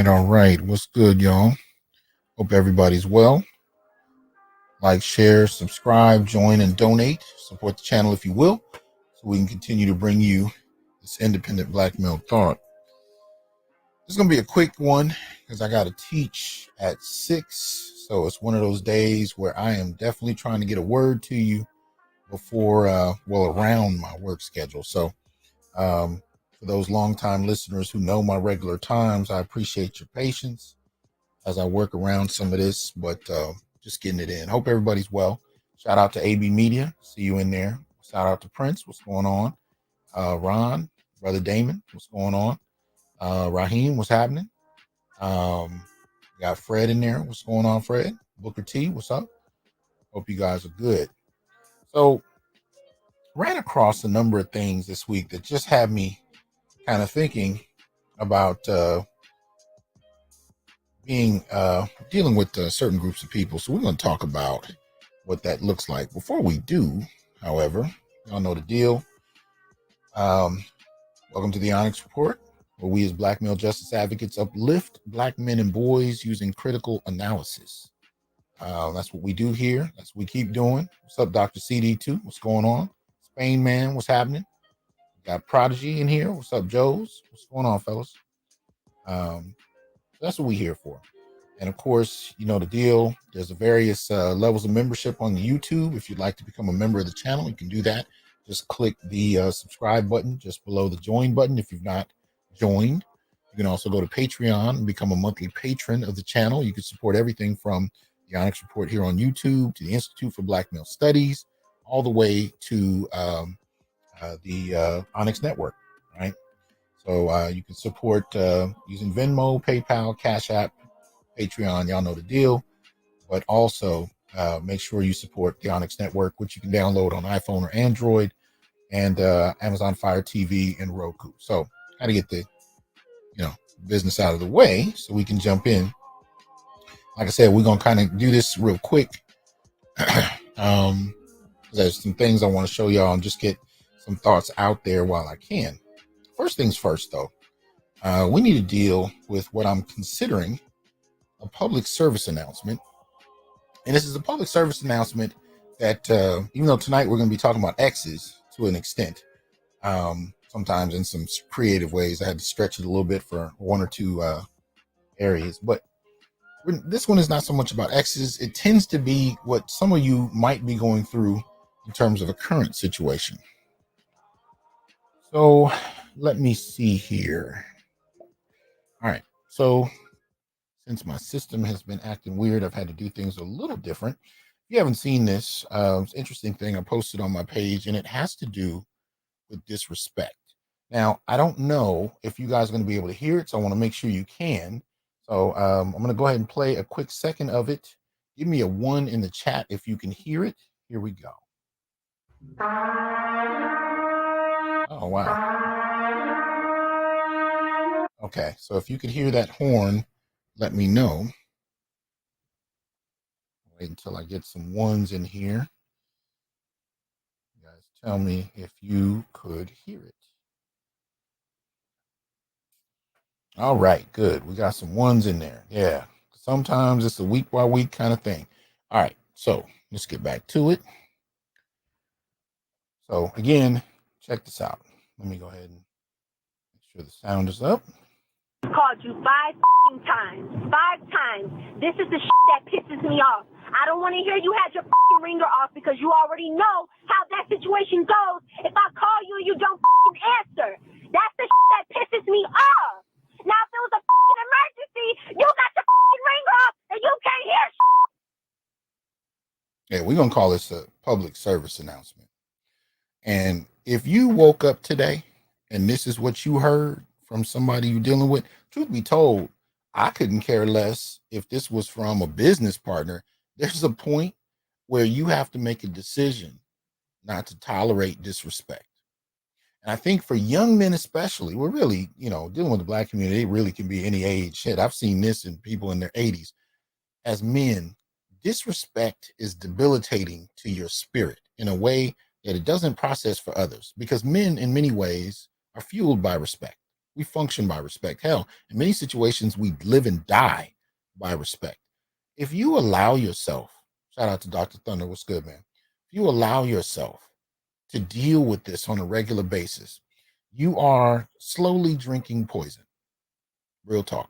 All right. What's good, y'all? Hope everybody's well. Like, share, subscribe, join, and donate. Support the channel if you will, so we can continue to bring you this independent black male thought. This is going to be a quick one because I got to teach at 6. So it's one of those days where I am definitely trying to get a word to you before, around my work schedule. So for those longtime listeners who know my regular times, I appreciate your patience as I work around some of this, but just getting it in. Hope everybody's well. Shout out to AB Media. See you in there. Shout out to Prince. What's going on? Ron, Brother Damon. What's going on? Raheem, what's happening? Got Fred in there. What's going on, Fred? Booker T, what's up? Hope you guys are good. So, ran across a number of things this week that just had me kind of thinking about dealing with certain groups of people. So we're going to talk about what that looks like. Before we do, however, y'all know the deal. Welcome to the Onyx Report, where we as black male justice advocates uplift black men and boys using critical analysis. That's what we do here. That's what we keep doing. What's up, Dr. CD2? What's going on? Spain Man, what's happening? Got Prodigy in here. What's up, Joes? What's going on, fellas? That's what we're here for. And of course, you know the deal. There's various levels of membership on the YouTube. If you'd like to become a member of the channel, you can do that. Just click the subscribe button just below the join button if you've not joined. You can also go to Patreon and become a monthly patron of the channel. You can support everything from the Onyx Report here on YouTube to the Institute for Black Male Studies, all the way to the Onyx Network, right? So you can support using Venmo, PayPal, Cash App, Patreon. Y'all know the deal. But also make sure you support the Onyx Network, which you can download on iPhone or Android, and Amazon Fire TV and Roku. So got to get the business out of the way so we can jump in. Like I said, we're gonna kind of do this real quick. There's some things I want to show y'all and just get some thoughts out there while I can. First things first, though, we need to deal with what I'm considering a public service announcement. And this is a public service announcement that, even though tonight we're going to be talking about X's to an extent, sometimes in some creative ways, I had to stretch it a little bit for one or two areas. But this one is not so much about X's. It tends to be what some of you might be going through in terms of a current situation. So let me see here. All right. So since my system has been acting weird, I've had to do things a little different. If you haven't seen this, it's an interesting thing I posted on my page, and it has to do with disrespect. Now, I don't know if you guys are going to be able to hear it, so I want to make sure you can. So I'm going to go ahead and play a quick second of it. Give me a 1 in the chat if you can hear it. Here we go. Oh, wow. Okay, so if you could hear that horn, let me know. Wait until I get some 1s in here. You guys tell me if you could hear it. All right, good. We got some 1s in there. Yeah, sometimes it's a week by week kind of thing. All right, so let's get back to it. So again, check this out. Let me go ahead and make sure the sound is up. Called you 5 times. 5 times. This is the that pisses me off. I don't want to hear you had your ringer off because you already know how that situation goes. If I call you, you don't answer. That's the that pisses me off. Now, if it was a emergency, you got your ringer off and you can't hear Yeah, we're going to call this a public service announcement. And if you woke up today and this is what you heard from somebody you're dealing with, truth be told, I couldn't care less if this was from a business partner. There's a point where you have to make a decision not to tolerate disrespect. And I think for young men especially, we're really, dealing with the Black community, it really can be any age. Shit, I've seen this in people in their 80s. As men, disrespect is debilitating to your spirit in a way that it doesn't process for others, because men in many ways are fueled by respect. We function by respect. Hell, in many situations, we live and die by respect. If you allow yourself, shout out to Dr. Thunder, what's good, man? If you allow yourself to deal with this on a regular basis, you are slowly drinking poison. Real talk.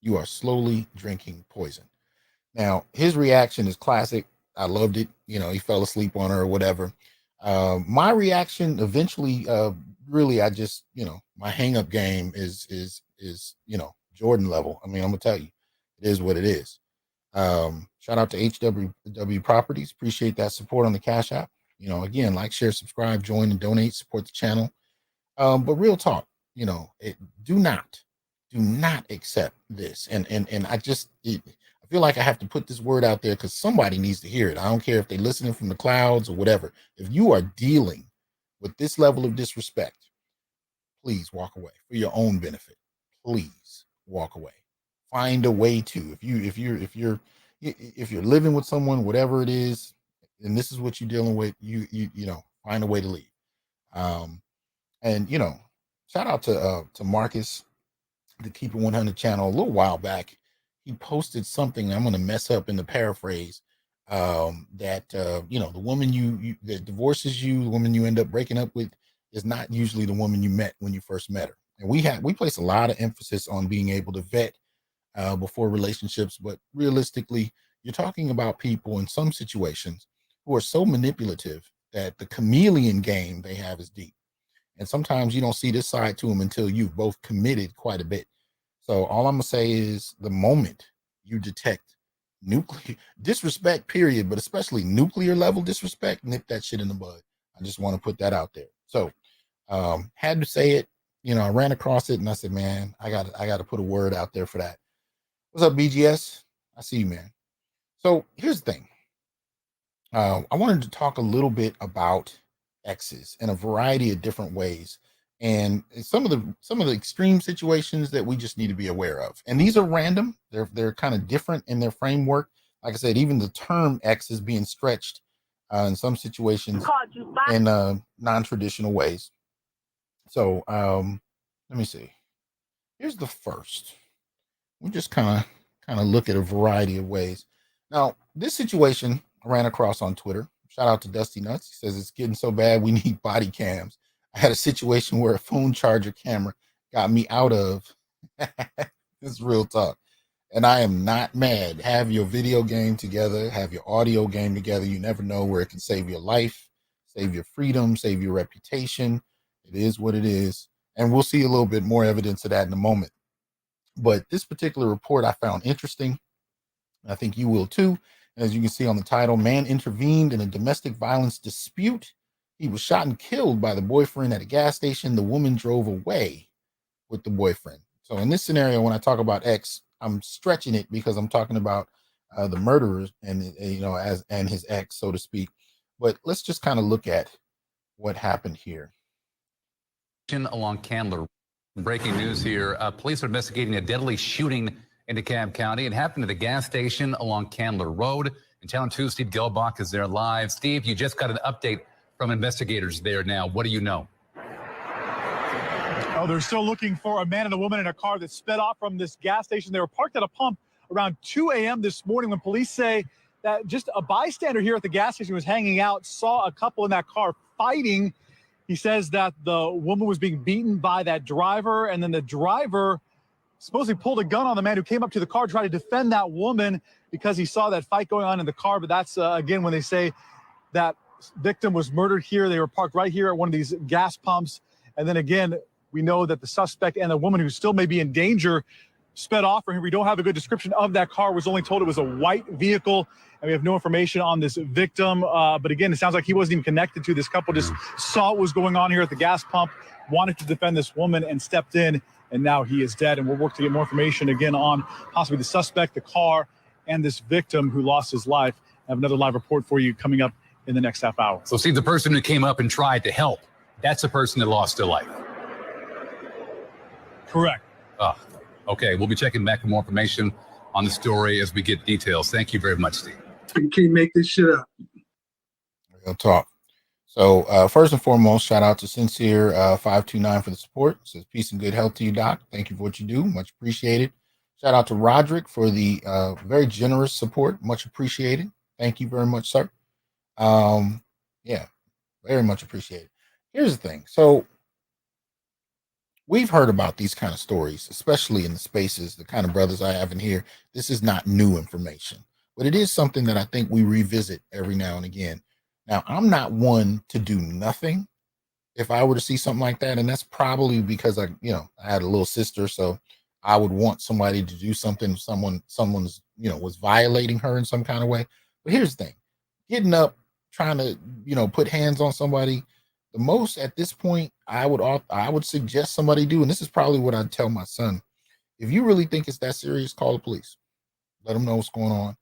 You are slowly drinking poison. Now, his reaction is classic. I loved it. He fell asleep on her or whatever. My reaction eventually, really, I just, my hang up game is Jordan level. I mean, I'm gonna tell you, it is what it is. Shout out to HWW Properties. Appreciate that support on the Cash App. Again, like, share, subscribe, join, and donate, support the channel. But real talk, do not accept this. And I feel like I have to put this word out there because somebody needs to hear it. I don't care if they're listening from the clouds or whatever. If you are dealing with this level of disrespect, please walk away for your own benefit. Please walk away. Find a way to. If you're living with someone, whatever it is, and this is what you're dealing with, you find a way to leave. And shout out to Marcus, the Keep It 100 channel. A little while back, he posted something I'm going to mess up in the paraphrase, that the woman that divorces you, the woman you end up breaking up with, is not usually the woman you met when you first met her. And we place a lot of emphasis on being able to vet before relationships, but realistically, you're talking about people in some situations who are so manipulative that the chameleon game they have is deep. And sometimes you don't see this side to them until you've both committed quite a bit. So all I'm going to say is the moment you detect nuclear disrespect, period, but especially nuclear level disrespect, nip that shit in the bud. I just want to put that out there. So had to say it. I ran across it and I said, man, I got to put a word out there for that. What's up, BGS? I see you, man. So here's the thing. I wanted to talk a little bit about X's in a variety of different ways, and some of the extreme situations that we just need to be aware of. And these are random. They're kind of different in their framework. Like I said, even the term X is being stretched in some situations in non-traditional ways. So let me see. Here's the first. We just kind of look at a variety of ways. Now, this situation I ran across on Twitter. Shout out to Dusty Nuts. He says it's getting so bad we need body cams. I had a situation where a phone charger camera got me out of. This is real talk. And I am not mad. Have your video game together, have your audio game together. You never know where it can save your life, save your freedom, save your reputation. It is what it is. And we'll see a little bit more evidence of that in a moment. But this particular report I found interesting. I think you will too. As you can see on the title, man intervened in a domestic violence dispute. He was shot and killed by the boyfriend at a gas station. The woman drove away with the boyfriend. So in this scenario, when I talk about X, I'm stretching it because I'm talking about the murderer and and his ex, so to speak. But let's just kind of look at what happened here. Along Candler. Breaking news here. Police are investigating a deadly shooting in DeKalb County. It happened at a gas station along Candler Road. In Channel 2, Steve Gelbach is there live. Steve, you just got an update from investigators there now. What do you know? Oh, they're still looking for a man and a woman in a car that sped off from this gas station. They were parked at a pump around 2 a.m. this morning when police say that just a bystander here at the gas station was hanging out, saw a couple in that car fighting. He says that the woman was being beaten by that driver, and then the driver supposedly pulled a gun on the man who came up to the car, tried to defend that woman because he saw that fight going on in the car. But that's, again, when they say that victim was murdered here. They were parked right here at one of these gas pumps. And then again, we know that the suspect and the woman who still may be in danger sped off from here. We don't have a good description of that car. Was only told it was a white vehicle, and we have no information on this victim. But again, it sounds like he wasn't even connected to this couple, just saw what was going on here at the gas pump, wanted to defend this woman and stepped in, and now he is dead. And we'll work to get more information again on possibly the suspect, the car, and this victim who lost his life. I have another live report for you coming up in the next half hour. So see, the person who came up and tried to help, that's the person that lost their life. Correct. Okay, we'll be checking back for more information on the story as we get details. Thank you very much, Steve. You can't make this shit up. Real talk. So first and foremost, shout out to Sincere 529 for the support. It says peace and good health to you, Doc. Thank you for what you do. Much appreciated. Shout out to Roderick for the very generous support. Much appreciated. Thank you very much, sir. Yeah, very much appreciated. Here's the thing. So we've heard about these kind of stories, especially in the spaces, the kind of brothers I have in here. This is not new information, but it is something that I think we revisit every now and again. Now, I'm not one to do nothing if I were to see something like that. And that's probably because I had a little sister. So I would want somebody to do something. Someone's, was violating her in some kind of way. But here's the thing, getting up, trying to, put hands on somebody. The most at this point, I would suggest somebody do, and this is probably what I'd tell my son. If you really think it's that serious, call the police. Let them know what's going on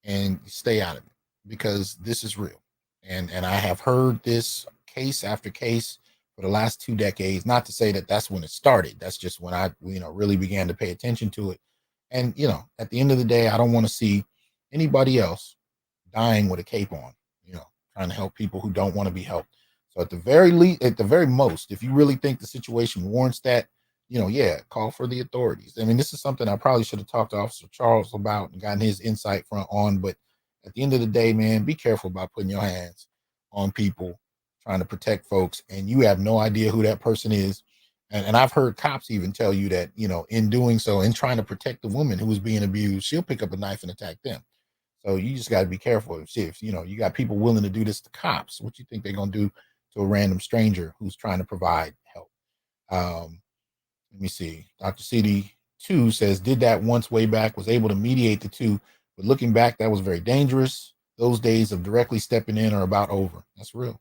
and stay out of it, because this is real. And I have heard this case after case for the last 2 decades. Not to say that that's when it started. That's just when I, really began to pay attention to it. And, at the end of the day, I don't want to see anybody else dying with a cape on, trying to help people who don't want to be helped. So at the very least, at the very most, if you really think the situation warrants that, call for the authorities. I mean, this is something I probably should have talked to Officer Charles about and gotten his insight on. But at the end of the day, man, be careful about putting your hands on people trying to protect folks, and you have no idea who that person is. And I've heard cops even tell you that, in doing so, in trying to protect the woman who was being abused, she'll pick up a knife and attack them. So you just got to be careful. See if, you got people willing to do this to cops, what you think they're going to do to a random stranger who's trying to provide help. Let me see. Dr. CD2 says, did that once way back, was able to mediate the two. But looking back, that was very dangerous. Those days of directly stepping in are about over. That's real.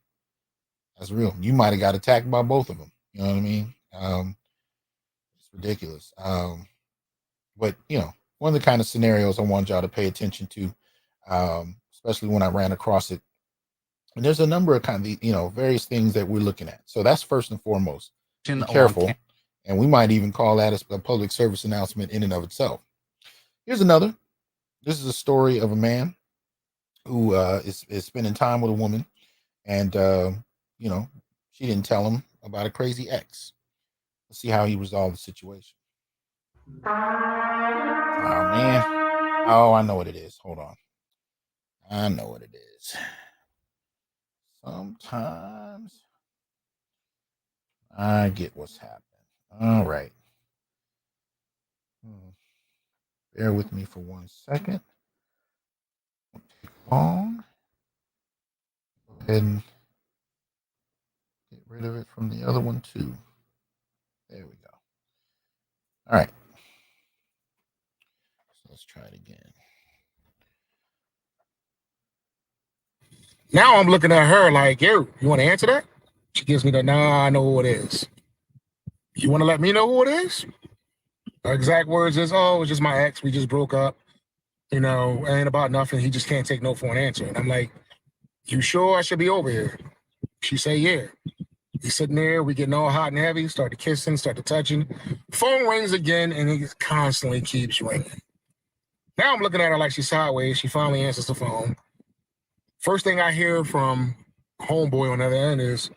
That's real. You might have got attacked by both of them. You know what I mean? ridiculous. But one of the kind of scenarios I want y'all to pay attention to, especially when I ran across it. And there's a number of kind of various things that we're looking at. So that's first and foremost. Be careful, and we might even call that a public service announcement in and of itself. Here's another. This is a story of a man who is spending time with a woman, and she didn't tell him about a crazy ex. Let's see how he resolved the situation. Oh man. Oh, I know what it is. Hold on. I know what it is. Sometimes I get what's happening. All right. Bear with me for 1 second. Won't take long. Go ahead and get rid of it from the other one too. There we go. All right. So let's try it again. Now I'm looking at her like, yo, you want to answer that? She gives me the, nah, I know who it is. You want to let me know who it is? Her exact words is, oh, it's just my ex. We just broke up. Ain't about nothing. He just can't take no for an answer. And I'm like, you sure I should be over here? She say, yeah. He's sitting there. We getting all hot and heavy. Start to kissing, start to touching. Phone rings again, and it constantly keeps ringing. Now I'm looking at her like she's sideways. She finally answers the phone. First thing I hear from homeboy on the other end is,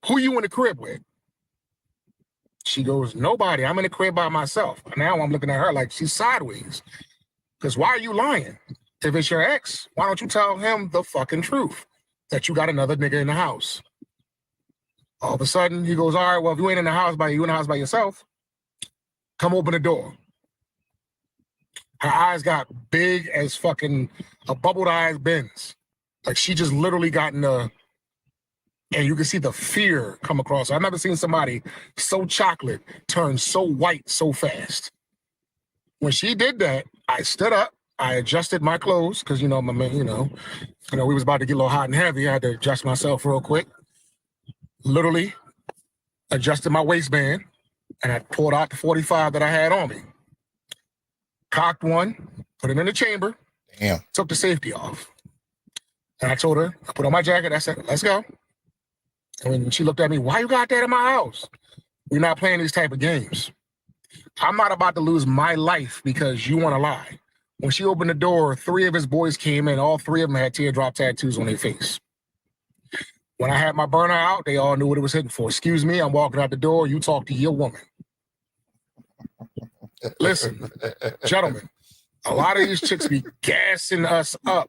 who you in the crib with? She goes, nobody. I'm in the crib by myself. Now I'm looking at her like she's sideways. Because why are you lying? If it's your ex, why don't you tell him the fucking truth? That you got another nigga in the house. All of a sudden, he goes, all right, well, if you ain't in the house by yourself, come open the door. Her eyes got big as fucking a bubbled eyes Benz. Like she just literally got in the, and you can see the fear come across her. I've never seen somebody so chocolate turn so white so fast. When she did that, I stood up, I adjusted my clothes, because we was about to get a little hot and heavy. I had to adjust myself real quick. Literally adjusted my waistband, and I pulled out the 45 that I had on me. Cocked one, put it in the chamber, took the safety off. And I told her, I put on my jacket, I said, let's go. And when she looked at me, why you got that in my house? We're not playing these type of games. I'm not about to lose my life because you want to lie. When she opened the door, 3 of his boys came in. All 3 of them had teardrop tattoos on their face. When I had my burner out, they all knew what it was hitting for. Excuse me, I'm walking out the door. You talk to your woman. Listen, gentlemen, a lot of these chicks be gassing us up.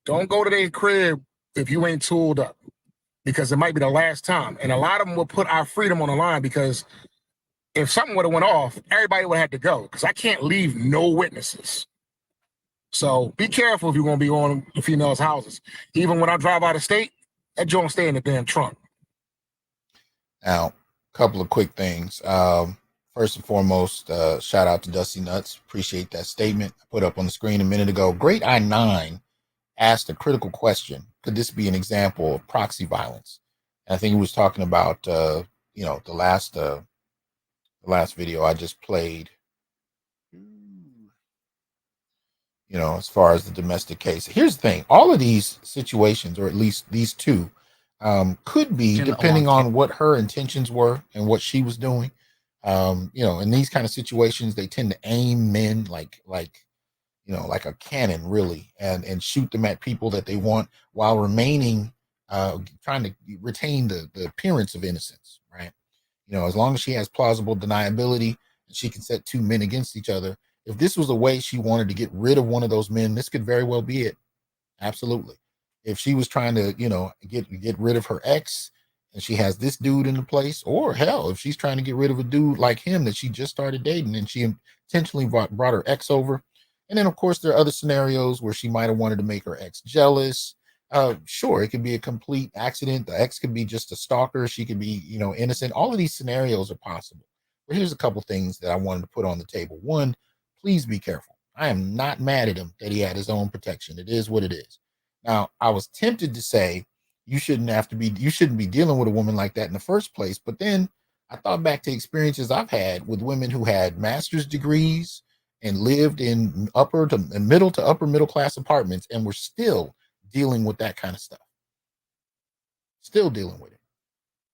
Don't go to their crib if you ain't tooled up, because it might be the last time. And a lot of them will put our freedom on the line, because if something would have went off, everybody would have had to go, because I can't leave no witnesses. So be careful if you're going to be on the females' houses. Even when I drive out of state, that joint stay in the damn trunk. Now, a couple of quick things. First and foremost, shout out to Dusty Nuts. Appreciate that statement I put up on the screen a minute ago. Great I9 asked a critical question. Could this be an example of proxy violence? And I think he was talking about, the last video I just played, as far as the domestic case. Here's the thing. All of these situations, or at least these two, could be, depending on what her intentions were and what she was doing. In these kind of situations, they tend to aim men like a cannon, really, and shoot them at people that they want, while remaining, trying to retain the appearance of innocence, right? As long as she has plausible deniability and she can set 2 men against each other. If this was a way she wanted to get rid of one of those men, this could very well be it. Absolutely. If she was trying to, get rid of her ex, and she has this dude in the place, or hell, if she's trying to get rid of a dude like him that she just started dating, and she intentionally brought her ex over. And then, of course, there are other scenarios where she might have wanted to make her ex jealous. Sure, it could be a complete accident. The ex could be just a stalker. She could be, innocent. All of these scenarios are possible. But here's a couple things that I wanted to put on the table. One, please be careful. I am not mad at him that he had his own protection. It is what it is. Now, I was tempted to say you shouldn't be dealing with a woman like that in the first place. But then I thought back to experiences I've had with women who had master's degrees and lived in upper to middle to upper middle class apartments and were still dealing with that kind of stuff. Still dealing with it.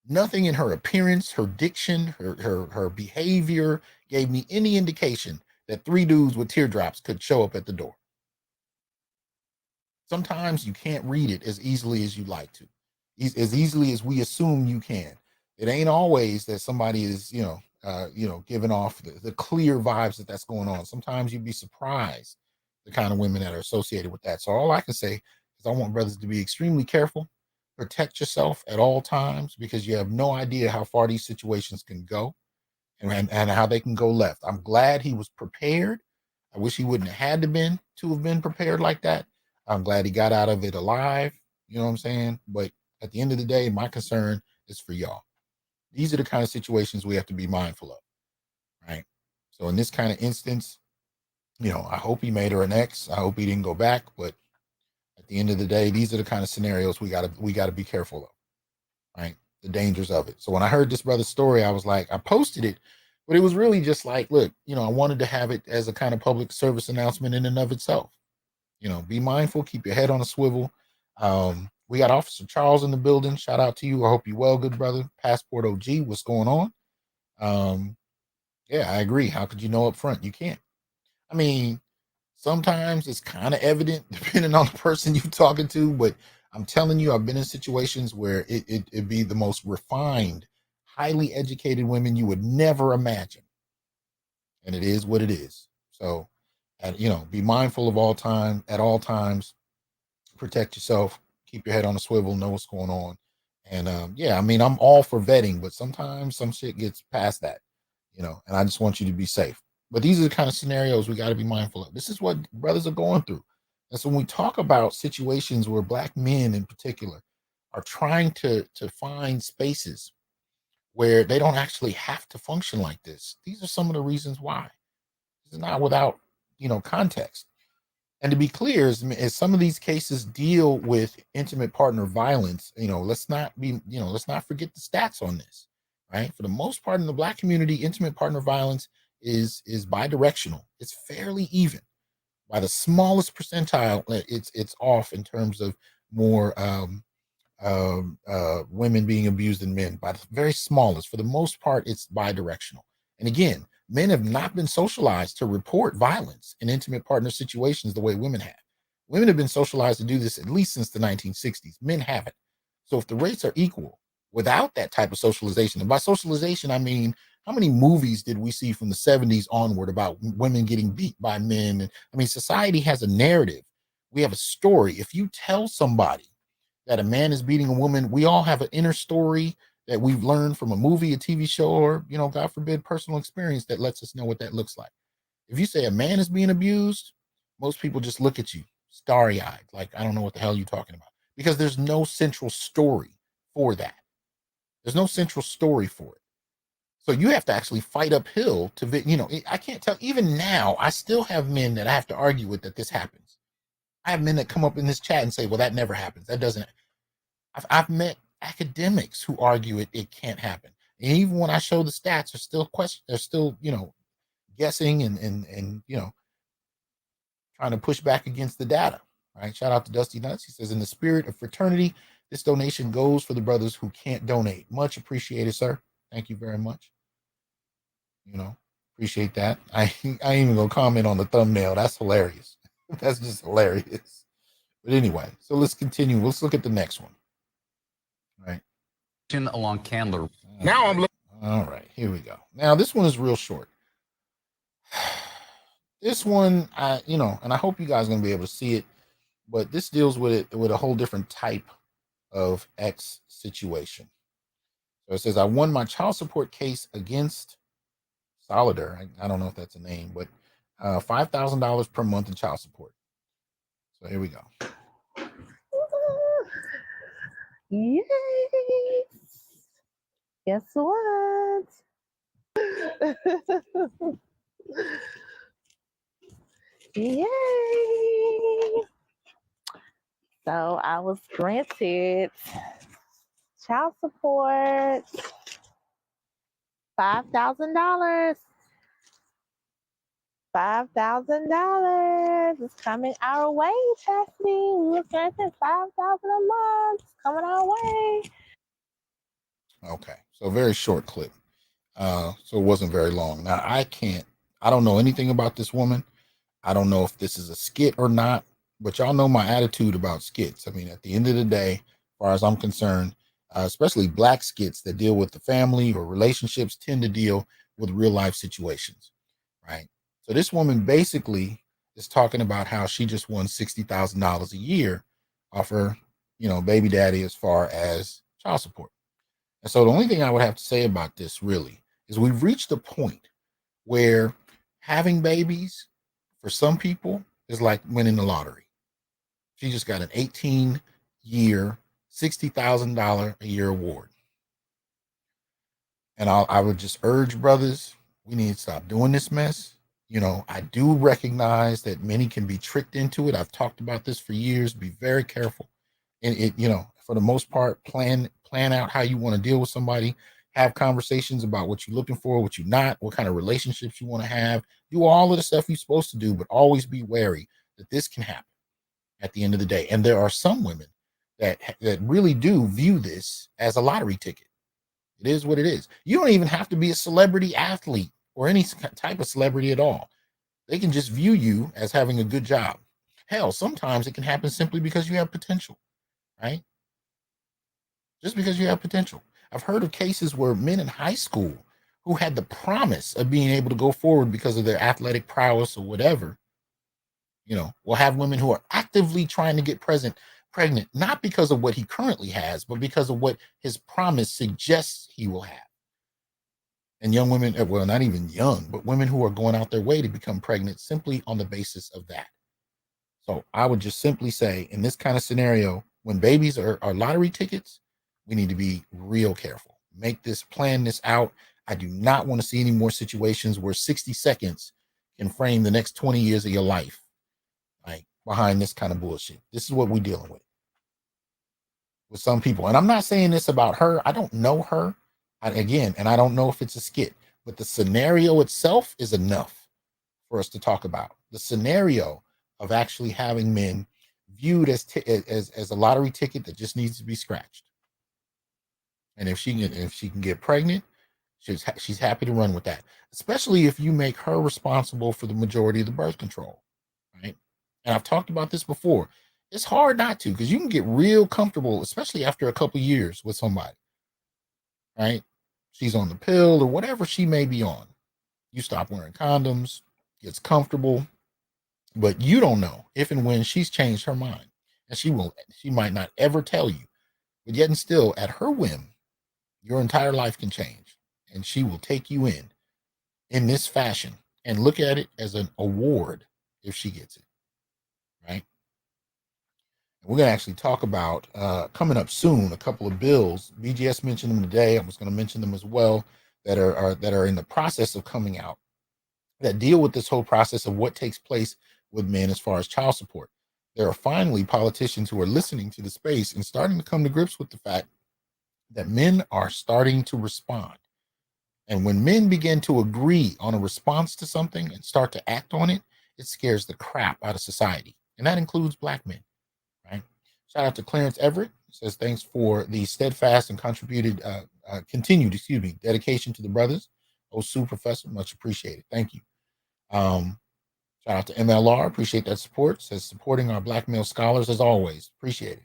Nothing in her appearance, her diction, her behavior gave me any indication that 3 dudes with teardrops could show up at the door. Sometimes you can't read it as easily as you like to, as easily as we assume you can. It ain't always that somebody is, giving off the clear vibes that that's going on. Sometimes you'd be surprised the kind of women that are associated with that. So all I can say is I want brothers to be extremely careful, protect yourself at all times, because you have no idea how far these situations can go and how they can go left. I'm glad he was prepared. I wish he wouldn't have had to have been prepared like that. I'm glad he got out of it alive. You know what I'm saying? But at the end of the day, my concern is for y'all. These are the kind of situations we have to be mindful of, right? So in this kind of instance, I hope he made her an ex. I hope he didn't go back. But at the end of the day, these are the kind of scenarios we gotta be careful of, right? The dangers of it. So when I heard this brother's story, I was like, I posted it, but it was really just like, look, I wanted to have it as a kind of public service announcement in and of itself. Be mindful, keep your head on a swivel. We got Officer Charles in the building. Shout out to you. I hope you're well, good brother. Passport OG, what's going on? Yeah, I agree. How could you know up front? You can't. I mean, sometimes it's kind of evident depending on the person you're talking to, but I'm telling you, I've been in situations where it'd be the most refined, highly educated women you would never imagine. And it is what it is. So, be mindful of at all times, protect yourself, keep your head on a swivel, know what's going on. And I'm all for vetting, but sometimes some shit gets past that, and I just want you to be safe. But these are the kind of scenarios we got to be mindful of. This is what brothers are going through. And so when we talk about situations where Black men in particular are trying to find spaces where they don't actually have to function like this, these are some of the reasons why. This is not without, context. And to be clear, as some of these cases deal with intimate partner violence, let's not forget the stats on this, right? For the most part in the Black community, intimate partner violence is bidirectional. It's fairly even. By the smallest percentile, it's off in terms of more women being abused than men. By the very smallest, for the most part, it's bidirectional. And again, men have not been socialized to report violence in intimate partner situations the way women have. Women have been socialized to do this at least since the 1960s. Men haven't. So if the rates are equal without that type of socialization, and by socialization, I mean, how many movies did we see from the 70s onward about women getting beat by men? And I mean, society has a narrative. We have a story. If you tell somebody that a man is beating a woman, we all have an inner story that we've learned from a movie, a TV show, or, God forbid, personal experience that lets us know what that looks like. If you say a man is being abused, most people just look at you starry-eyed, like, I don't know what the hell you're talking about, because there's no central story for that. There's no central story for it. So you have to actually fight uphill to, I can't tell. Even now, I still have men that I have to argue with that this happens. I have men that come up in this chat and say, well, that never happens. That doesn't. I've met academics who argue it can't happen. And even when I show the stats, they're still, guessing and trying to push back against the data. Right. Shout out to Dusty Nuts. He says, in the spirit of fraternity, this donation goes for the brothers who can't donate. Much appreciated, sir. Thank you very much. Appreciate that. I ain't even gonna comment on the thumbnail. That's hilarious. That's just hilarious. But anyway, so let's continue. Let's look at the next one. Right. Along Candler. Now I'm looking. All right, here we go. Now this one is real short. This one, and I hope you guys are gonna be able to see it, but this deals with a whole different type of ex situation. So it says, I won my child support case against Solidar. I don't know if that's a name, but $5,000 per month in child support. So here we go. Yay! Guess what? Yay! So I was granted child support $5,000. $5,000 is coming our way, Chastity. We was granted $5,000 a month. It's coming our way. Okay, so very short clip. So it wasn't very long. Now I don't know anything about this woman. I don't know if this is a skit or not, but y'all know my attitude about skits. I mean, at the end of the day, as far as I'm concerned, especially black skits that deal with the family or relationships tend to deal with real life situations, right? So this woman basically is talking about how she just won $60,000 a year off her, baby daddy as far as child support. And so the only thing I would have to say about this really is we've reached a point where having babies for some people is like winning the lottery. She just got an 18-year, $60,000 a year award. And I would just urge brothers, we need to stop doing this mess. I do recognize that many can be tricked into it. I've talked about this for years. Be very careful. And for the most part, plan out how you want to deal with somebody. Have conversations about what you're looking for, what you're not, what kind of relationships you want to have. Do all of the stuff you're supposed to do, but always be wary that this can happen at the end of the day. And there are some women that really do view this as a lottery ticket. It is what it is. You don't even have to be a celebrity athlete or any type of celebrity at all. They can just view you as having a good job. Hell, sometimes it can happen simply because you have potential, right? Just because you have potential. I've heard of cases where men in high school who had the promise of being able to go forward because of their athletic prowess or whatever, will have women who are actively trying to get pregnant, not because of what he currently has, but because of what his promise suggests he will have. And young women, well, not even young, but women who are going out their way to become pregnant simply on the basis of that. So I would just simply say, in this kind of scenario, when babies are lottery tickets, we need to be real careful. Plan this out. I do not want to see any more situations where 60 seconds can frame the next 20 years of your life, like behind this kind of bullshit. This is what we're dealing with some people. And I'm not saying this about her. I don't know her. And I don't know if it's a skit, but the scenario itself is enough for us to talk about. The scenario of actually having men viewed as a lottery ticket that just needs to be scratched. And if she can get pregnant, she's happy to run with that, especially if you make her responsible for the majority of the birth control, right? And I've talked about this before. It's hard not to, because you can get real comfortable, especially after a couple years with somebody, right? She's on the pill or whatever she may be on. You stop wearing condoms, gets comfortable, but you don't know if and when she's changed her mind. And she might not ever tell you, but yet and still, at her whim, your entire life can change. And she will take you in this fashion and look at it as an award if she gets it, right? We're going to actually talk about coming up soon a couple of bills. BGS mentioned them today. I was going to mention them as well that are in the process of coming out that deal with this whole process of what takes place with men as far as child support. There are finally politicians who are listening to the space and starting to come to grips with the fact that men are starting to respond. And when men begin to agree on a response to something and start to act on it, it scares the crap out of society. And that includes black men. Right. Shout out to Clarence Everett. Says thanks for the steadfast and continued dedication to the brothers. Osu Professor, much appreciated. Thank you. Shout out to MLR. Appreciate that support. Says supporting our black male scholars as always. Appreciate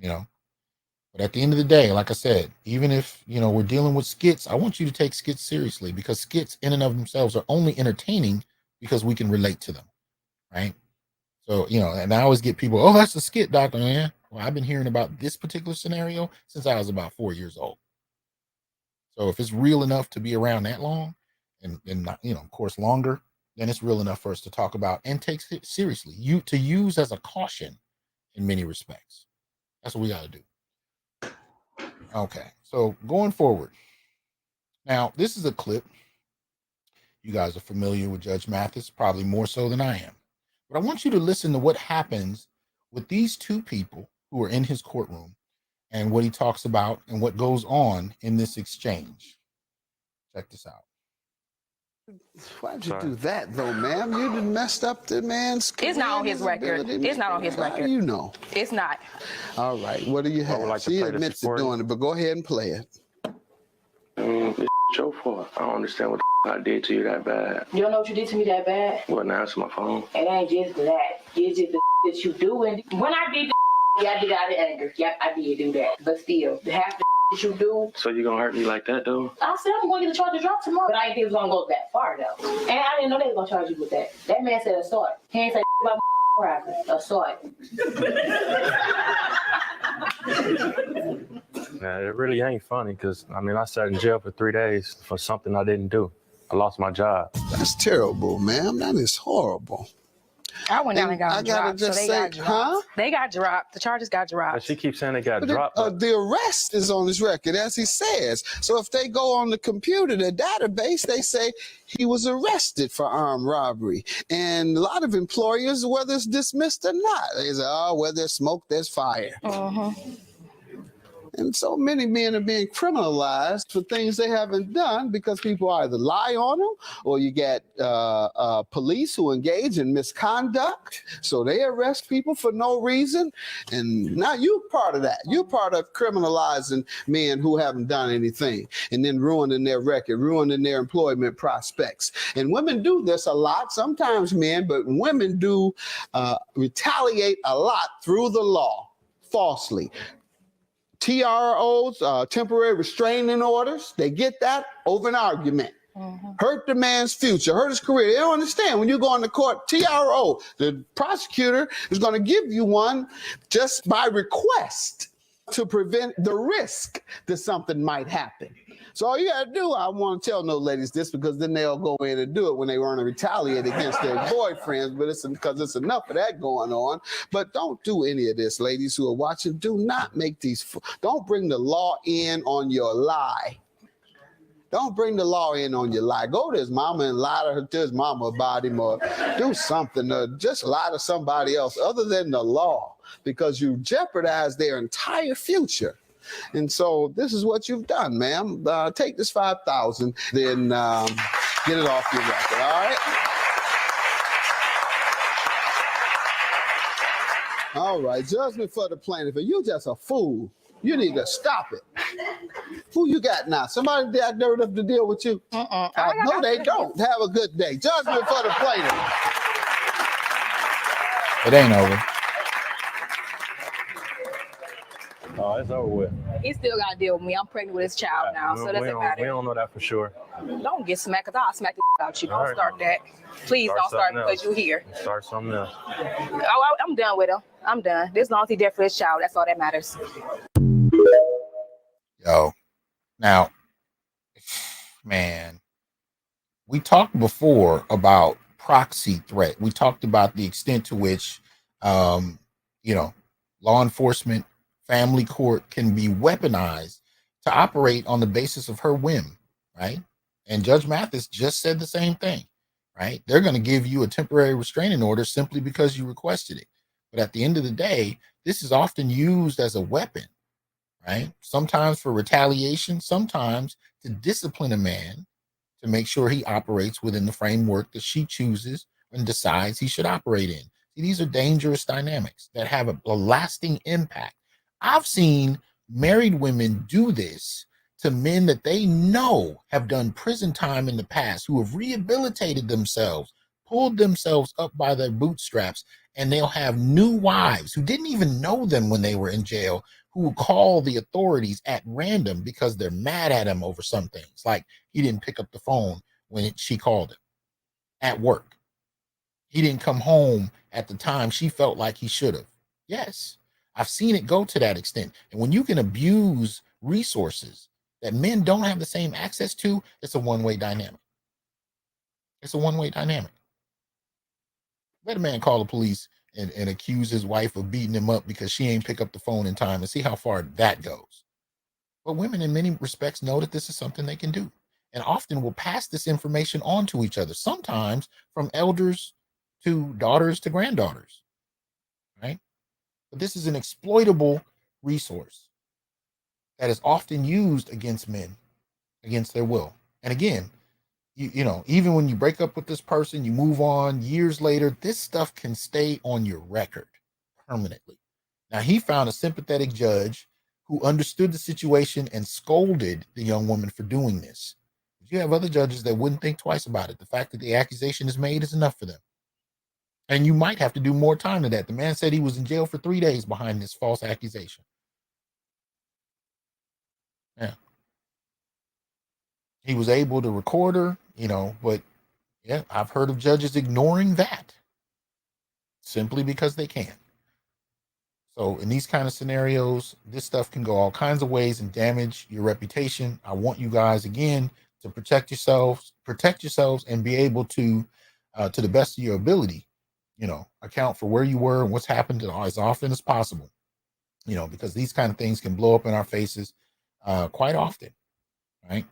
it. But at the end of the day, like I said, even if we're dealing with skits, I want you to take skits seriously, because skits in and of themselves are only entertaining because we can relate to them. Right. So, and I always get people, oh, that's a skit, Dr. Man. Well, I've been hearing about this particular scenario since I was about 4 years old. So if it's real enough to be around that long and not, of course, longer, then it's real enough for us to talk about and take it seriously. To use as a caution in many respects. That's what we got to do. Okay. So going forward. Now, this is a clip. You guys are familiar with Judge Mathis, probably more so than I am. But I want you to listen to what happens with these two people who are in his courtroom and what he talks about and what goes on in this exchange. Check this out. Why'd you do that, though, ma'am? You done messed up the man's career. It's not on his record. It's not on his record. You know. It's not. All right, what do you have? Like She admits to doing it, but go ahead and play it. It's your fault. I don't understand what the I did to you that bad. You don't know what you did to me that bad? What, now it's my phone? It ain't just that. It's just the that you doing. When I did the yeah, I did out of anger. Yep, I did do that. But still, the half the that you do. So you gonna hurt me like that, though? I said I'm going to get the charge dropped tomorrow. But I didn't think it was going to go that far, though. And I didn't know they were going to charge you with that. That man said assault. He ain't say about private. Assault. Nah, it really ain't funny, because, I mean, I sat in jail for 3 days for something I didn't do. I lost my job. That's terrible, ma'am. That is horrible. I went down and got dropped. Just got dropped. Huh? They got dropped. The charges got dropped. But she keeps saying they got dropped. The arrest is on his record, as he says. So if they go on the computer, the database, they say he was arrested for armed robbery. And a lot of employers, whether it's dismissed or not, they say, oh, where there's smoke, there's fire. And so many men are being criminalized for things they haven't done because people either lie on them or you get police who engage in misconduct. So they arrest people for no reason. And now you're part of that. You're part of criminalizing men who haven't done anything and then ruining their record, ruining their employment prospects. And women do this a lot, sometimes men, but women do retaliate a lot through the law falsely. TROs, temporary restraining orders, they get that over an argument. Hurt the man's future, hurt his career. They don't understand. When you go into court, TRO, the prosecutor is going to give you one just by request to prevent the risk that something might happen. So all you got to do, I want to tell no ladies this because then they'll go in and do it when they want to retaliate against their boyfriends, but it's because it's enough of that going on. But don't do any of this, ladies who are watching. Do not make these, don't bring the law in on your lie. Don't bring the law in on your lie. Go to his mama and lie to his mama about him or do something or just lie to somebody else other than the law because you jeopardize their entire future. And so this is what you've done, ma'am. Take this $5,000, then get it off your record, all right? All right, judgment for the plaintiff. You just a fool. You need to stop it. Who you got now? Somebody that nerve enough to deal with you? No, they don't. Have a good day. Judgment for the plaintiff. It ain't over. Oh, it's over with. He still got to deal with me. I'm pregnant with his child now, so it doesn't matter. We don't know that for sure. Don't get smacked, because I'll smack the out you. Don't start that. Please don't start because you're here. Start something else. Oh, I'm done with him. I'm done. This long as he there for his child. That's all that matters. Yo, now, man, we talked before about proxy threat. We talked about the extent to which, law enforcement, family court can be weaponized to operate on the basis of her whim, right? And Judge Mathis just said the same thing, right? They're going to give you a temporary restraining order simply because you requested it. But at the end of the day, this is often used as a weapon, right? Sometimes for retaliation, sometimes to discipline a man to make sure he operates within the framework that she chooses and decides he should operate in. See, these are dangerous dynamics that have a lasting impact. I've seen married women do this to men that they know have done prison time in the past, who have rehabilitated themselves, pulled themselves up by their bootstraps, and they'll have new wives who didn't even know them when they were in jail, who will call the authorities at random because they're mad at him over some things, like he didn't pick up the phone when she called him at work. He didn't come home at the time she felt like he should have. Yes, I've seen it go to that extent. And when you can abuse resources that men don't have the same access to, it's a one-way dynamic. It's a one-way dynamic. Let a man call the police and accuse his wife of beating him up because she ain't pick up the phone in time and see how far that goes. But women in many respects know that this is something they can do and often will pass this information on to each other, sometimes from elders to daughters to granddaughters, right? But this is an exploitable resource that is often used against men, against their will. And again, you know, even when you break up with this person, you move on years later, this stuff can stay on your record permanently. Now, he found a sympathetic judge who understood the situation and scolded the young woman for doing this. But you have other judges that wouldn't think twice about it. The fact that the accusation is made is enough for them. And you might have to do more time to that. The man said he was in jail for 3 days behind this false accusation. Yeah. He was able to record her, you know, but yeah, I've heard of judges ignoring that simply because they can. So in these kind of scenarios, this stuff can go all kinds of ways and damage your reputation. I want you guys, again, to protect yourselves, and be able to the best of your ability, you know, account for where you were and what's happened as often as possible, you know, because these kind of things can blow up in our faces quite often, right?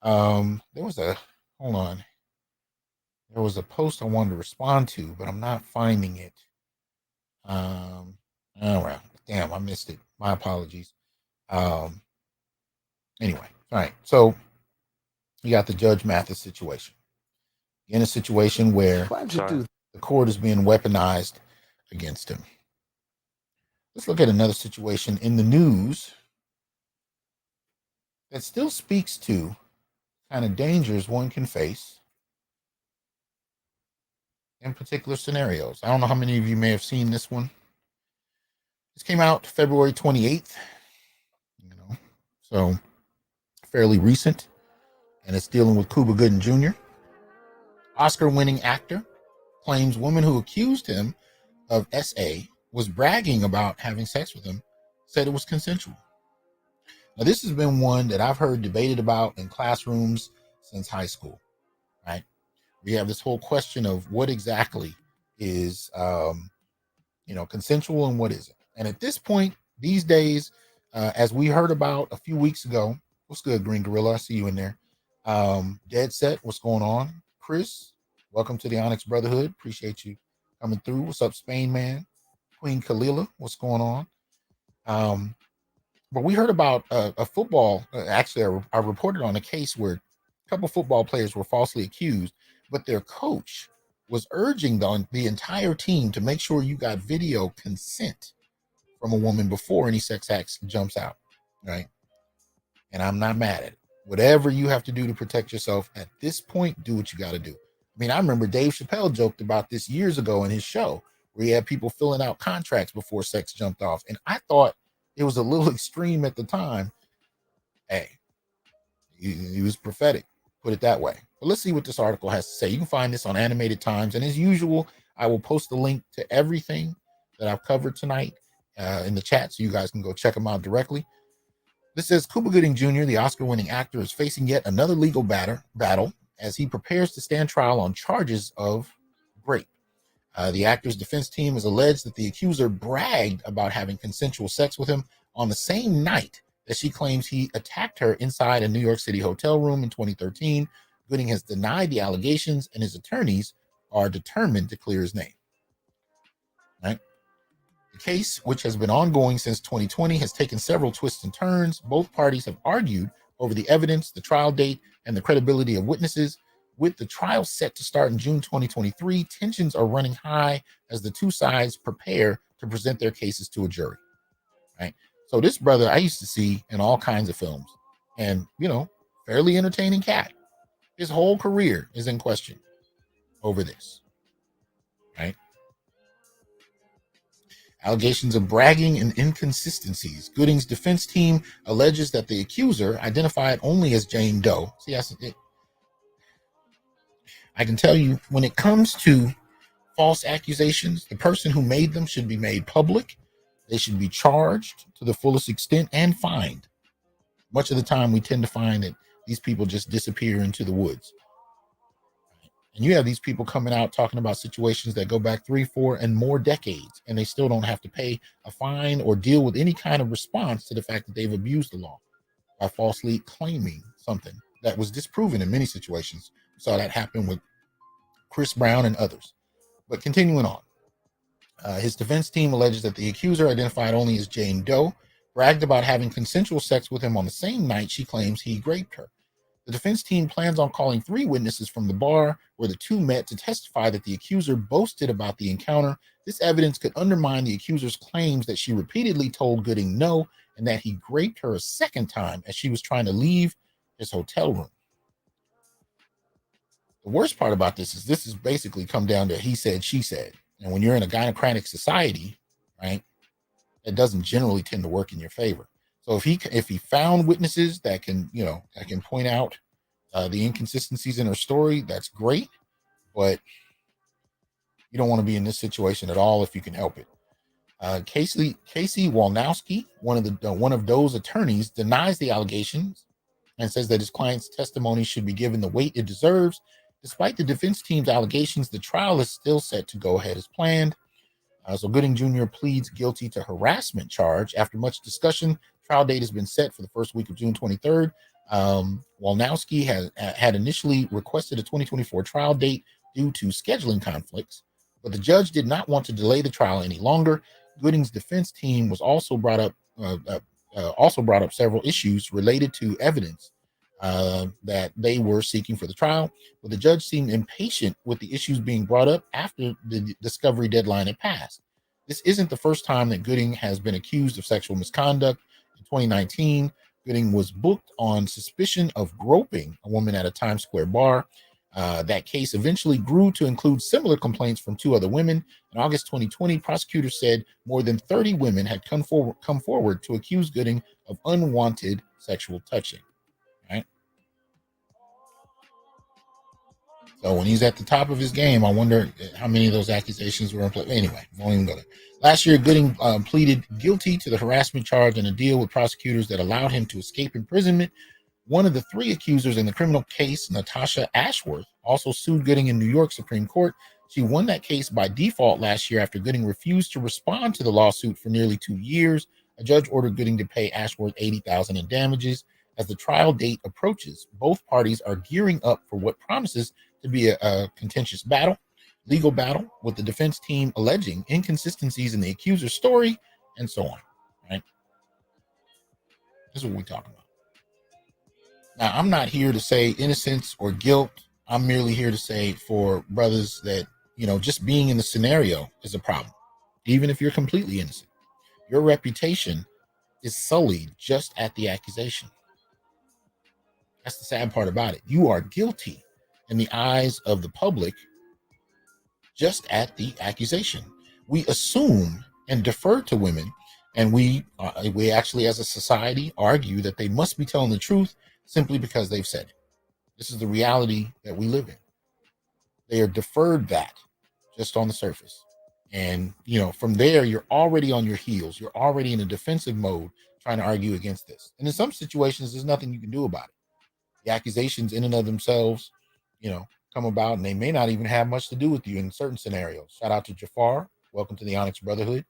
There was a post I wanted to respond to, but I'm not finding it. Oh well, damn, I missed it. My apologies. Anyway, all right. So you got the Judge Mathis situation. In a situation where the court is being weaponized against him. Let's look at another situation in the news that still speaks to kind of dangers one can face in particular scenarios. I don't know how many of you may have seen this one. This came out February 28th, you know, so fairly recent, and it's dealing with Cuba Gooding Jr. Oscar-winning actor claims woman who accused him of SA was bragging about having sex with him, said it was consensual. Now, this has been one that I've heard debated about in classrooms since high school, right? We have this whole question of what exactly is, consensual and what isn't. And at this point, these days, as we heard about a few weeks ago, what's good, Green Gorilla? I see you in there. Dead Set, what's going on? Chris, welcome to the Onyx Brotherhood. Appreciate you coming through. What's up, Spain Man? Queen Kalila, what's going on? But we heard about a football. Actually, I reported on a case where a couple football players were falsely accused, but their coach was urging the entire team to make sure you got video consent from a woman before any sex acts jumps out, right? And I'm not mad at it. Whatever you have to do to protect yourself at this point, do what you got to do. I mean, I remember Dave Chappelle joked about this years ago in his show where he had people filling out contracts before sex jumped off. And I thought it was a little extreme at the time. Hey, he was prophetic, put it that way. But let's see what this article has to say. You can find this on Animated Times. And as usual, I will post the link to everything that I've covered tonight in the chat so you guys can go check them out directly. This says Cuba Gooding Jr., the Oscar-winning actor, is facing yet another legal battle as he prepares to stand trial on charges of rape. The actor's defense team has alleged that the accuser bragged about having consensual sex with him on the same night that she claims he attacked her inside a New York City hotel room in 2013. Gooding has denied the allegations, and his attorneys are determined to clear his name. Right? The case, which has been ongoing since 2020, has taken several twists and turns. Both parties have argued over the evidence, the trial date, and the credibility of witnesses. With the trial set to start in June 2023, tensions are running high as the two sides prepare to present their cases to a jury. Right? So this brother I used to see in all kinds of films, and, you know, fairly entertaining cat. His whole career is in question over this. Right? Allegations of bragging and inconsistencies. Gooding's defense team alleges that the accuser, identified only as Jane Doe. See, I can tell you, when it comes to false accusations, the person who made them should be made public. They should be charged to the fullest extent and fined. Much of the time, we tend to find that these people just disappear into the woods. And you have these people coming out talking about situations that go back 3, 4, and more decades, and they still don't have to pay a fine or deal with any kind of response to the fact that they've abused the law by falsely claiming something that was disproven in many situations. We saw that happen with Chris Brown and others. But continuing on, his defense team alleges that the accuser, identified only as Jane Doe, bragged about having consensual sex with him on the same night she claims he raped her. The defense team plans on calling 3 witnesses from the bar where the two met to testify that the accuser boasted about the encounter. This evidence could undermine the accuser's claims that she repeatedly told Gooding no and that he raped her a second time as she was trying to leave his hotel room. The worst part about this is basically come down to he said, she said. And when you're in a gynocratic society, right, that doesn't generally tend to work in your favor. So if he found witnesses that can point out the inconsistencies in her story, that's great, but you don't want to be in this situation at all if you can help it. Casey Walnowski, one of Doe's attorneys, denies the allegations and says that his client's testimony should be given the weight it deserves. Despite the defense team's allegations, the trial is still set to go ahead as planned. So Gooding Jr. pleads guilty to harassment charge. After much discussion, trial date has been set for the first week of June 23rd. Walnowski had initially requested a 2024 trial date due to scheduling conflicts, but the judge did not want to delay the trial any longer. Gooding's defense team was also brought up several issues related to evidence that they were seeking for the trial, but the judge seemed impatient with the issues being brought up after the discovery deadline had passed. This isn't the first time that Gooding has been accused of sexual misconduct. In 2019, Gooding was booked on suspicion of groping a woman at a Times Square bar. That case eventually grew to include similar complaints from 2 other women. In August 2020, prosecutors said more than 30 women had come forward to accuse Gooding of unwanted sexual touching. Right? So when he's at the top of his game, I wonder how many of those accusations were in play. Anyway, won't even go there. Last year, Gooding pleaded guilty to the harassment charge and a deal with prosecutors that allowed him to escape imprisonment. One of the 3 accusers in the criminal case, Natasha Ashworth, also sued Gooding in New York Supreme Court. She won that case by default last year after Gooding refused to respond to the lawsuit for nearly 2 years. A judge ordered Gooding to pay Ashworth $80,000 in damages. As the trial date approaches, both parties are gearing up for what promises to be a contentious legal battle, with the defense team alleging inconsistencies in the accuser's story and so on. Right? This is what we're talking about. Now, I'm not here to say innocence or guilt. I'm merely here to say for brothers that, just being in the scenario is a problem. Even if you're completely innocent, your reputation is sullied just at the accusation. That's the sad part about it. You are guilty in the eyes of the public just at the accusation. We assume and defer to women, and we actually, as a society, argue that they must be telling the truth simply because they've said it. This is the reality that we live in. They are deferred that just on the surface. And, from there, you're already on your heels. You're already in a defensive mode trying to argue against this. And in some situations, there's nothing you can do about it. The accusations in and of themselves, come about, and they may not even have much to do with you in certain scenarios. Shout out to Jafar. Welcome to the Onyx Brotherhood.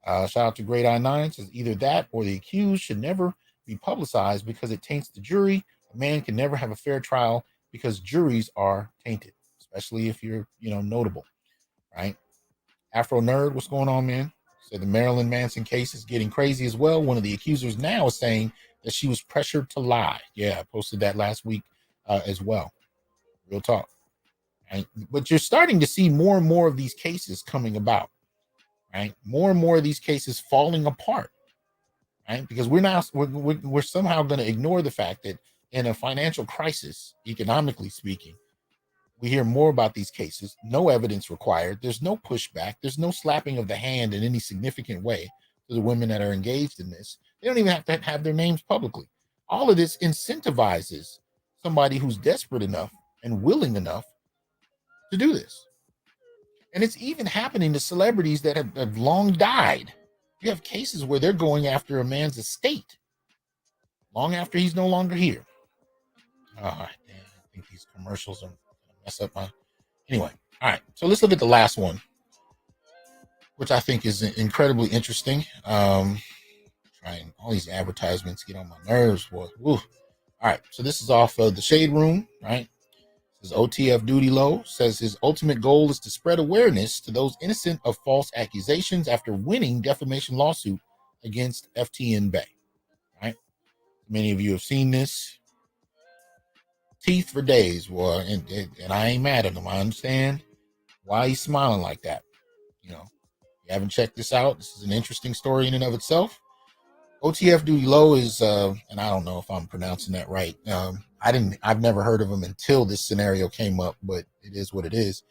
Shout out to Great I9. Says either that or the accused should never be publicized because it taints the jury. A man can never have a fair trial because juries are tainted, especially if you're, notable, right? Afro Nerd, what's going on, man? Said the Marilyn Manson case is getting crazy as well. One of the accusers now is saying that she was pressured to lie. Yeah, I posted that last week as well. Real talk. Right? But you're starting to see more and more of these cases coming about, right? More and more of these cases falling apart, right? Because we're somehow going to ignore the fact that in a financial crisis, economically speaking, we hear more about these cases. No evidence required. There's no pushback. There's no slapping of the hand in any significant way to the women that are engaged in this. They don't even have to have their names publicly. All of this incentivizes somebody who's desperate enough and willing enough to do this. And it's even happening to celebrities that have long died. You have cases where they're going after a man's estate long after he's no longer here. I think these commercials are going to mess up my... Anyway, all right. So let's look at the last one, which I think is incredibly interesting. Trying all these advertisements get on my nerves, boy. Woo. All right. So this is off of the Shade Room, right? This is OTF Duty Low. Says his ultimate goal is to spread awareness to those innocent of false accusations after winning defamation lawsuit against FTN Bay. Right? Many of you have seen this. teeth for days. Well, and I ain't mad at him. I understand why he's smiling like that. You know, if you haven't checked this out, this is an interesting story in and of itself. OTF Duty Low is, and I don't know if I'm pronouncing that right. I've never heard of him until this scenario came up, but it is what it is.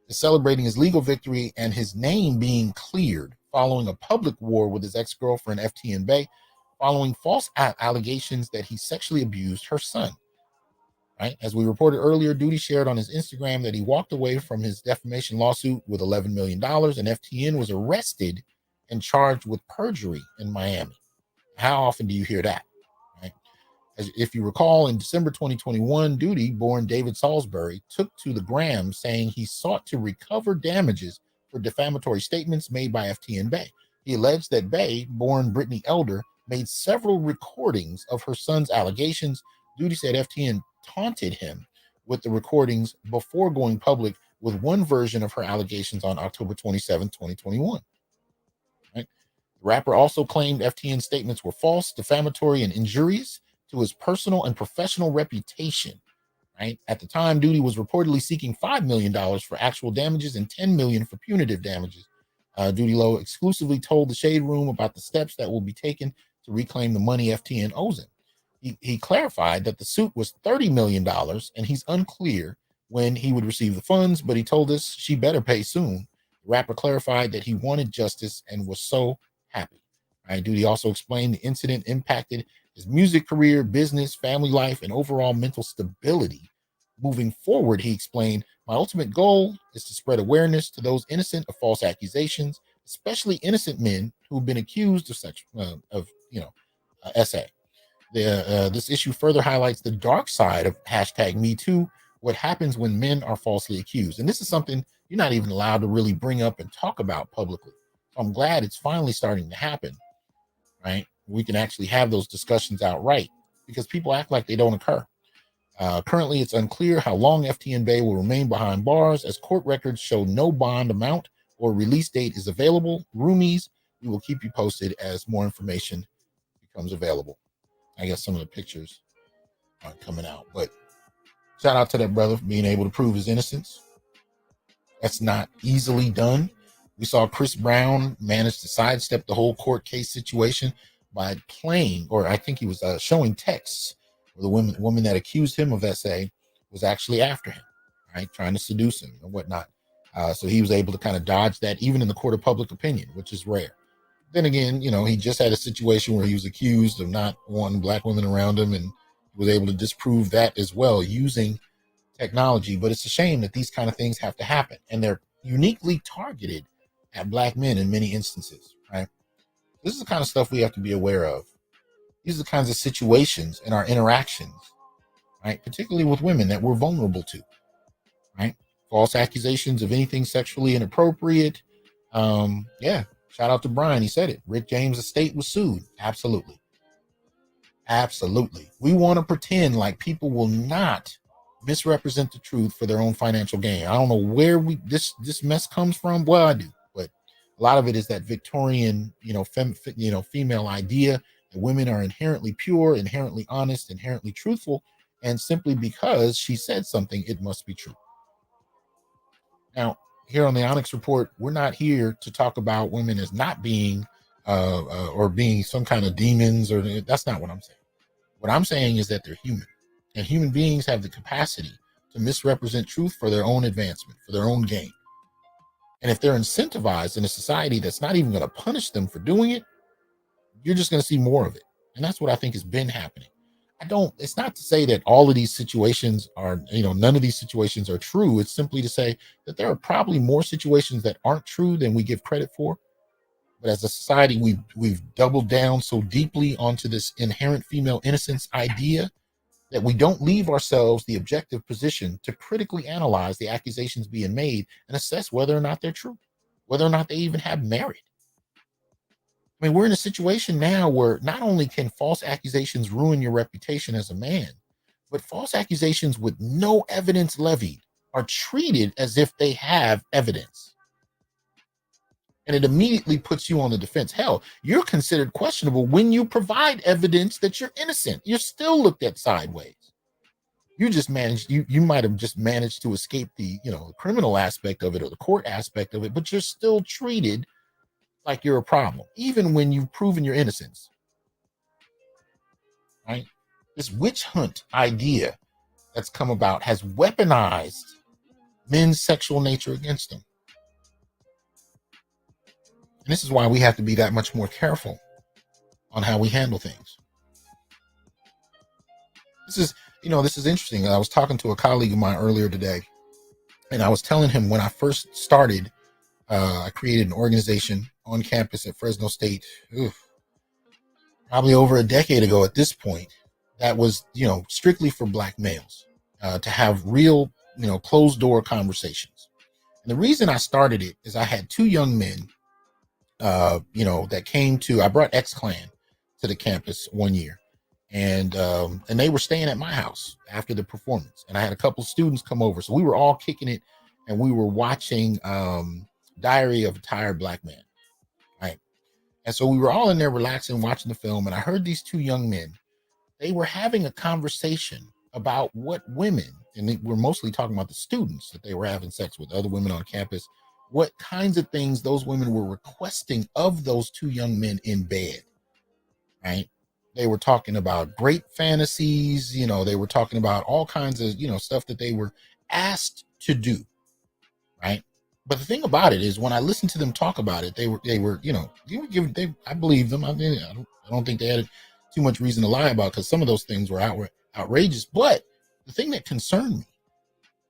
Is celebrating his legal victory and his name being cleared following a public war with his ex-girlfriend FTN Bay, following false allegations that he sexually abused her son. Right? As we reported earlier, Duty shared on his Instagram that he walked away from his defamation lawsuit with $11 million, and FTN was arrested and charged with perjury in Miami. How often do you hear that? Right? As if you recall, in December 2021, Duty, born David Salisbury, took to the gram saying he sought to recover damages for defamatory statements made by FTN Bay. He alleged that Bay, born Brittany Elder, made several recordings of her son's allegations. Duty said FTN taunted him with the recordings before going public with one version of her allegations on October 27, 2021. Right? The rapper also claimed FTN's statements were false, defamatory, and injurious to his personal and professional reputation. Right? At the time, Duty was reportedly seeking $5 million for actual damages and $10 million for punitive damages. Duty Low exclusively told the Shade Room about the steps that will be taken to reclaim the money FTN owes him. He clarified that the suit was $30 million, and he's unclear when he would receive the funds, but he told us she better pay soon. The rapper clarified that he wanted justice and was so happy. Right? Duty also explained the incident impacted his music career, business, family life, and overall mental stability. Moving forward, he explained, my ultimate goal is to spread awareness to those innocent of false accusations, especially innocent men who've been accused of SA. This issue further highlights the dark side of #MeToo, what happens when men are falsely accused. And this is something you're not even allowed to really bring up and talk about publicly. So I'm glad it's finally starting to happen, right? We can actually have those discussions outright because people act like they don't occur. Currently, it's unclear how long FTN Bay will remain behind bars as court records show no bond amount or release date is available. Roomies, we will keep you posted as more information becomes available. I guess some of the pictures aren't coming out, but shout out to that brother for being able to prove his innocence. That's not easily done. We saw Chris Brown manage to sidestep the whole court case situation by playing, or I think he was showing texts where the woman that accused him of SA was actually after him, right, trying to seduce him and whatnot. So he was able to kind of dodge that even in the court of public opinion, which is rare. Then again, you know, he just had a situation where he was accused of not wanting black women around him and was able to disprove that as well using technology. But it's a shame that these kind of things have to happen, and they're uniquely targeted at black men in many instances, right? This is the kind of stuff we have to be aware of. These are the kinds of situations in our interactions, right? Particularly with women that we're vulnerable to, right? False accusations of anything sexually inappropriate. Shout out to Brian. He said it. Rick James' estate was sued. Absolutely. Absolutely. We want to pretend like people will not misrepresent the truth for their own financial gain. I don't know where this mess comes from. Well, I do, but a lot of it is that Victorian, female idea that women are inherently pure, inherently honest, inherently truthful, and simply because she said something, it must be true. Now, here on the Onyx Report, we're not here to talk about women as not being or being some kind of demons, or that's not what I'm saying. What I'm saying is that they're human, and human beings have the capacity to misrepresent truth for their own advancement, for their own gain. And if they're incentivized in a society that's not even going to punish them for doing it, you're just going to see more of it. And that's what I think has been happening. It's not to say that all of these situations are, none of these situations are true. It's simply to say that there are probably more situations that aren't true than we give credit for. But as a society, we've doubled down so deeply onto this inherent female innocence idea that we don't leave ourselves the objective position to critically analyze the accusations being made and assess whether or not they're true, whether or not they even have merit. I mean, we're in a situation now where not only can false accusations ruin your reputation as a man, but false accusations with no evidence levied are treated as if they have evidence. And it immediately puts you on the defense. Hell, you're considered questionable when you provide evidence that you're innocent. You're still looked at sideways. You just managed, you might have just managed to escape the, criminal aspect of it or the court aspect of it, but you're still treated like you're a problem, even when you've proven your innocence, right? This witch hunt idea that's come about has weaponized men's sexual nature against them. And this is why we have to be that much more careful on how we handle things. This is interesting. I was talking to a colleague of mine earlier today, and I was telling him when I first started, I created an organization on campus at Fresno State, probably over a decade ago at this point, that was, strictly for Black males, to have real, closed door conversations. And the reason I started it is I had two young men, that came to, I brought X-Clan to the campus one year. And they were staying at my house after the performance, and I had a couple students come over, so we were all kicking it, and we were watching Diary of a Tired Black Man, right? And so we were all in there relaxing, watching the film, and I heard these two young men. They were having a conversation about what women, and we're mostly talking about the students that they were having sex with, other women on campus, what kinds of things those women were requesting of those two young men in bed, right? They were talking about great fantasies, they were talking about all kinds of, stuff that they were asked to do, right? But the thing about it is when I listened to them talk about it, they were, I believe them. I mean, I don't think they had too much reason to lie about, because some of those things were outrageous. But the thing that concerned me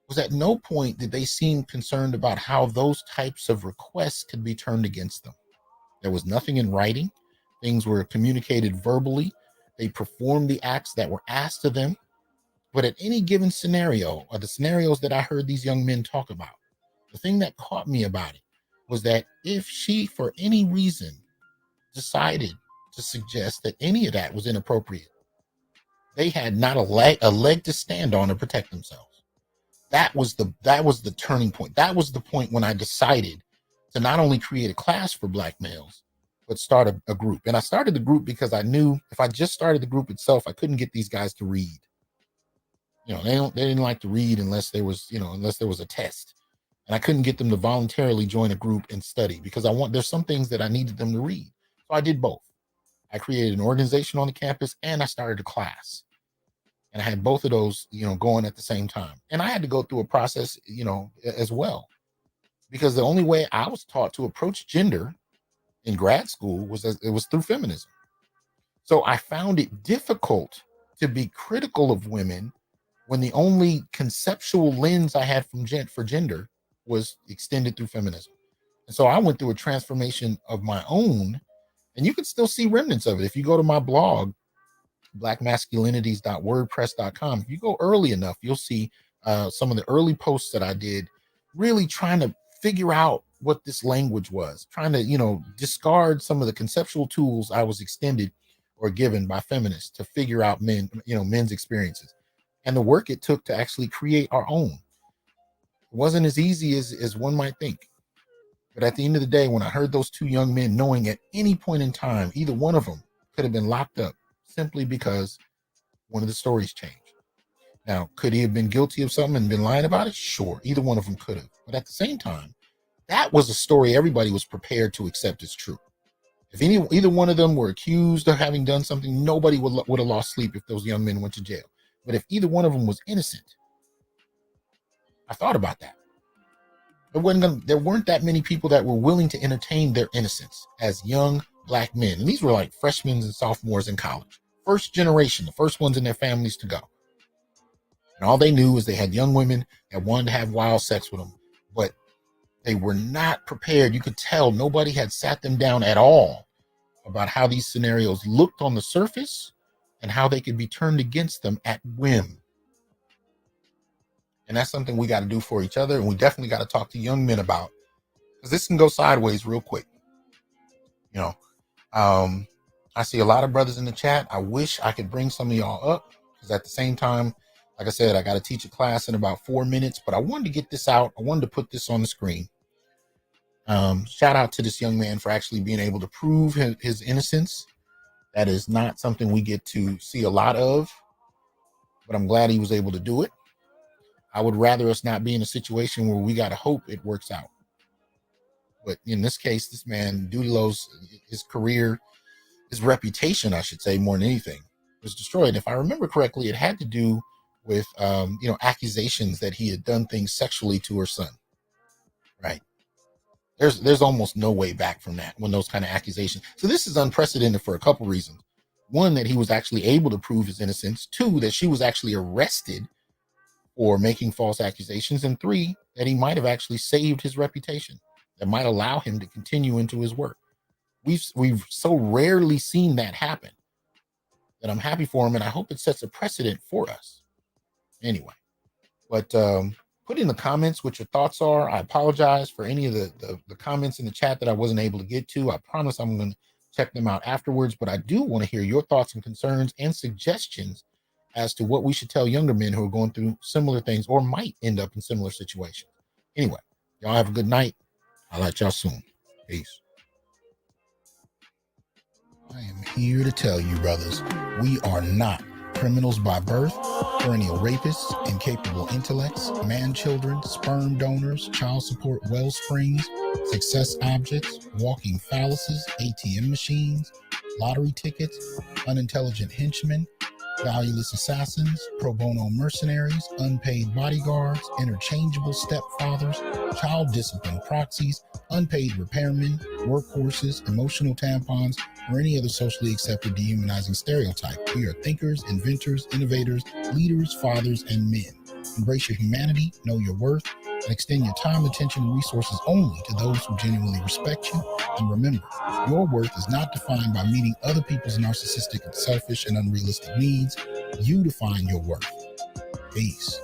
was at no point did they seem concerned about how those types of requests could be turned against them. There was nothing in writing. Things were communicated verbally. They performed the acts that were asked of them. But at any given scenario, or the scenarios that I heard these young men talk about, the thing that caught me about it was that if she, for any reason, decided to suggest that any of that was inappropriate, they had not a leg to stand on to protect themselves. That was the turning point. That was the point when I decided to not only create a class for Black males, but start a group. And I started the group because I knew if I just started the group itself, I couldn't get these guys to read. They didn't like to read unless there was a test. And I couldn't get them to voluntarily join a group and study, because there's some things that I needed them to read. So I did both. I created an organization on the campus, and I started a class. And I had both of those, going at the same time. And I had to go through a process, as well, because the only way I was taught to approach gender in grad school was through feminism. So I found it difficult to be critical of women when the only conceptual lens I had for gender was extended through feminism. And so I went through a transformation of my own, and you can still see remnants of it. If you go to my blog, blackmasculinities.wordpress.com, if you go early enough, you'll see some of the early posts that I did, really trying to figure out what this language was, trying to, discard some of the conceptual tools I was extended or given by feminists to figure out men's experiences, and the work it took to actually create our own. It wasn't as easy as one might think. But at the end of the day, when I heard those two young men knowing at any point in time, either one of them could have been locked up simply because one of the stories changed. Now, could he have been guilty of something and been lying about it? Sure, either one of them could have. But at the same time, that was a story everybody was prepared to accept as true. If either one of them were accused of having done something, nobody would have lost sleep if those young men went to jail. But if either one of them was innocent, I thought about that. There weren't that many people that were willing to entertain their innocence as young Black men. And these were like freshmen and sophomores in college. First generation, the first ones in their families to go. And all they knew is they had young women that wanted to have wild sex with them, but they were not prepared. You could tell nobody had sat them down at all about how these scenarios looked on the surface and how they could be turned against them at whim. And that's something we got to do for each other. And we definitely got to talk to young men about, because this can go sideways real quick. I see a lot of brothers in the chat. I wish I could bring some of y'all up, because at the same time, like I said, I got to teach a class in about 4 minutes, but I wanted to get this out. I wanted to put this on the screen. Shout out to this young man for actually being able to prove his innocence. That is not something we get to see a lot of, but I'm glad he was able to do it. I would rather us not be in a situation where we got to hope it works out. But in this case, this man, Dudelo's, his career, his reputation, I should say, more than anything, was destroyed. If I remember correctly, it had to do with, accusations that he had done things sexually to her son. Right. There's almost no way back from that when those kind of accusations. So this is unprecedented for a couple reasons. One, that he was actually able to prove his innocence. Two, that she was actually arrested for making false accusations. And three, that he might have actually saved his reputation. That might allow him to continue into his work. We've so rarely seen that happen that I'm happy for him, and I hope it sets a precedent for us. Anyway, but put in the comments what your thoughts are. I apologize for any of the comments in the chat that I wasn't able to get to. I promise I'm going to check them out afterwards, but I do want to hear your thoughts and concerns and suggestions as to what we should tell younger men who are going through similar things or might end up in similar situations. Anyway, y'all have a good night. I'll let y'all soon. Peace. I am here to tell you, brothers, we are not criminals by birth, perennial rapists, incapable intellects, man-children, sperm donors, child support wellsprings, success objects, walking phalluses, ATM machines, lottery tickets, unintelligent henchmen, valueless assassins, pro bono mercenaries, unpaid bodyguards, interchangeable stepfathers, child discipline proxies, unpaid repairmen, workhorses, emotional tampons, or any other socially accepted dehumanizing stereotype. We are thinkers, inventors, innovators, leaders, fathers, and men. Embrace your humanity, know your worth, and extend your time, attention, and resources only to those who genuinely respect you. And remember, your worth is not defined by meeting other people's narcissistic, selfish, and unrealistic needs. You define your worth. Peace.